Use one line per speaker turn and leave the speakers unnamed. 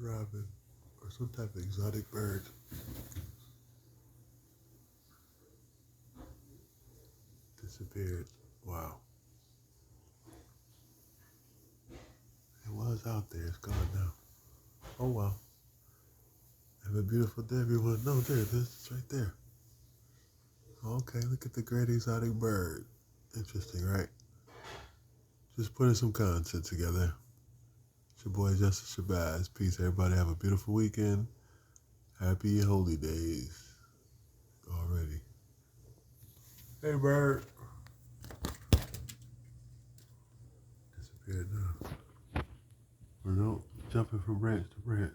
red robin or some type of exotic bird. Disappeared. Wow. It was out there. It's gone now. Oh well. Have a beautiful day, everyone. No, there it is. It's right there. Okay, look at the great exotic bird. Interesting, right? Just putting some content together. It's your boy Justice Shabazz. Peace, everybody. Have a beautiful weekend. Happy holy days already. Hey, bird. Disappeared now. Or no, jumping from branch to branch.